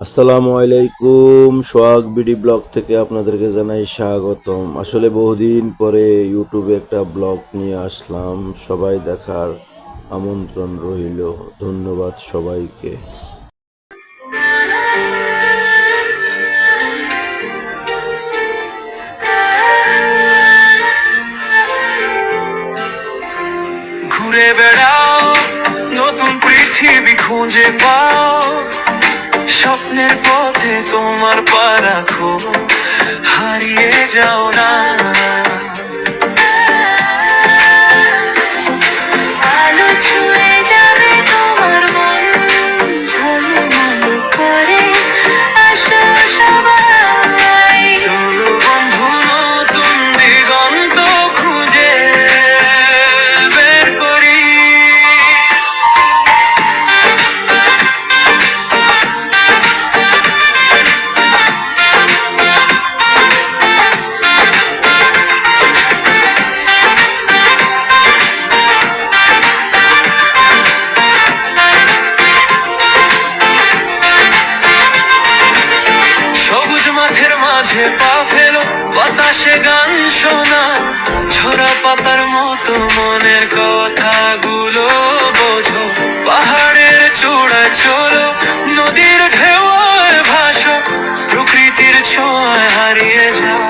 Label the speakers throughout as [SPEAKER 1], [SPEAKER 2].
[SPEAKER 1] আসসালামু আলাইকুম। সোহাগ BD blog থেকে আপনাদেরকে জানাই স্বাগতম। আসলে বহুদিন পরে ইউটিউবে একটা ব্লগ নিয়ে আসলাম, সবাই দেখার আমন্ত্রণ রইল। ধন্যবাদ সবাইকে।
[SPEAKER 2] ঘুরে বেড়াও, নতুন পৃথিবী খুঁজে পাও, স্বপ্নের পথে তোমার পা রাখো, হারিয়ে যাও না। আলো ছুঁয়ে যাবে তোমার মন, ঝলমল করে আসো সবাই। চলো বন্ধু, নতুন দিগন্ত খুঁজে বের করি। সবুজ মাঠের মাঝে পা ফেলো, বাতাসে গান শোনা, ঝরা পাতার মতো মনের কথাগুলো বোঝো। পাহাড়ের চূড়ায় চলো, নদীর ঢেউয়ে ভাসো, প্রকৃতির ছোঁয়ায় হারিয়ে যাও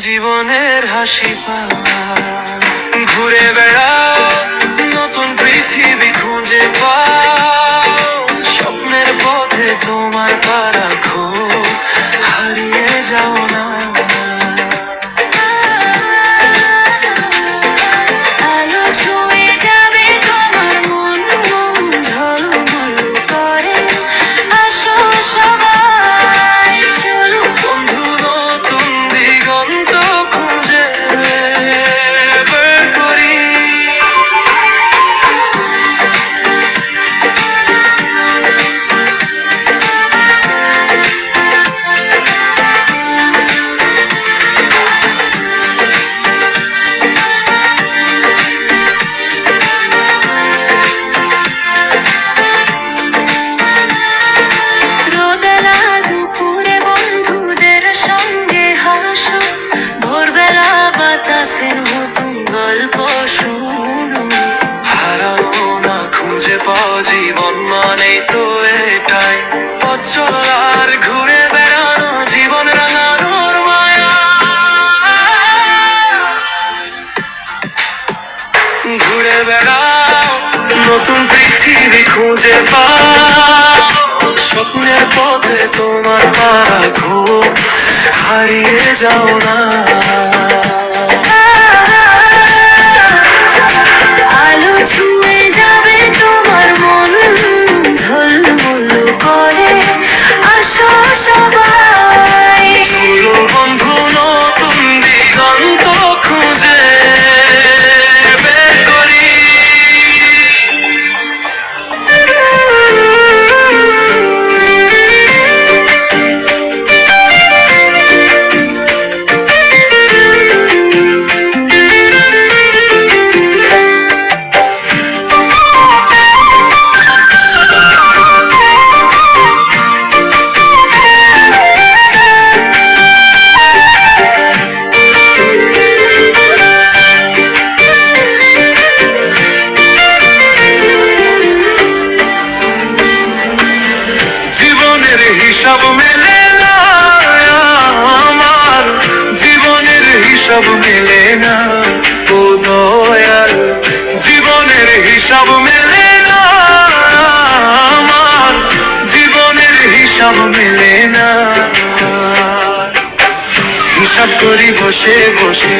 [SPEAKER 2] জীবনের হাসি পাও। ঘুরে বেড়াও, নতুন পৃথিবী খুঁজে পাও, স্বপ্নের পথে তোমার পা রাখো, হারিয়ে যাও না। আলো ছুঁয়ে যাবে তোমার মন, ঝলমল করে আসো সবাই। চলো বন্ধু, নতুন দিগন্ত খুঁজে বের করি। রোদেলা দুপুরে বন্ধুদের সঙ্গে হাসো, ভোরবেলা বাতাসের নতুন গল্প শুনো। হারানো না, খুঁজে পাও, জীবন মানেই তো এটাই। পথ চলা আর ঘুরে বেড়ানো, জীবন রাঙানোর মায়া। ঘুরে বেড়াও, নতুন পৃথিবী খুঁজে পাও, স্বপ্নের পথে তোমার পা রাখো, হারিয়ে যাও না। আলো ছুঁয়ে যাবে তোমার মন, ঝলমল করে আসো সবাই। চলো বন্ধু, নতুন দিগন্ত খুঁজে বের করি। জীবনের হিসাব মেলে না আমার, জীবনের হিসাব মেলে না ও দয়াল। জীবনের হিসাব মেলে না আমার, জীবনের হিসাব মেলে না। হিসাব করি বসে বসে,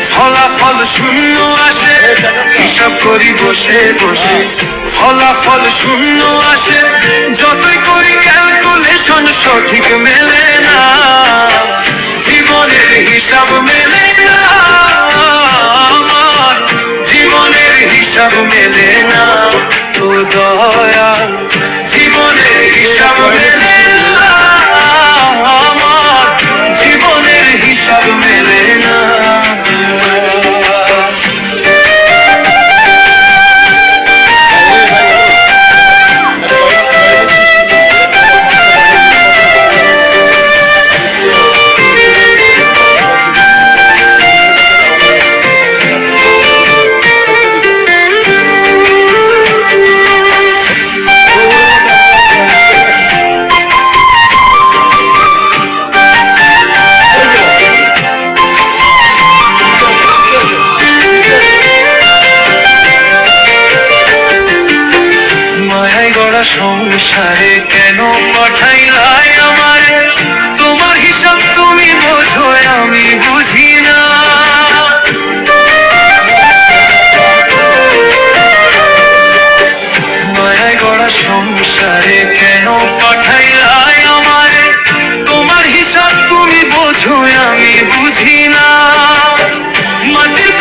[SPEAKER 2] ফলাফল শূন্য আসে। হিসাব করি বসে বসে, ফলাফল শূন্য আসে। যতই করি ক্যালকুলেশন সঠিক মেলে না। জীবনের হিসাব মেলে না আমার, জীবনের হিসাব মেলে না ও দয়াল। জীবনের হিসাব মেলে না আমার, জীবনের হিসাব মেলে না। গড়া সংসারে কেন পাঠাইলাই আমায়? তোমার হিসাব তুমি বোঝো আমি বুঝি না। মায়ায় গড়া সংসারে কেন পাঠাইলাই আমায়? তোমার হিসাব তুমি বোঝো আমি বুঝি না। মাটির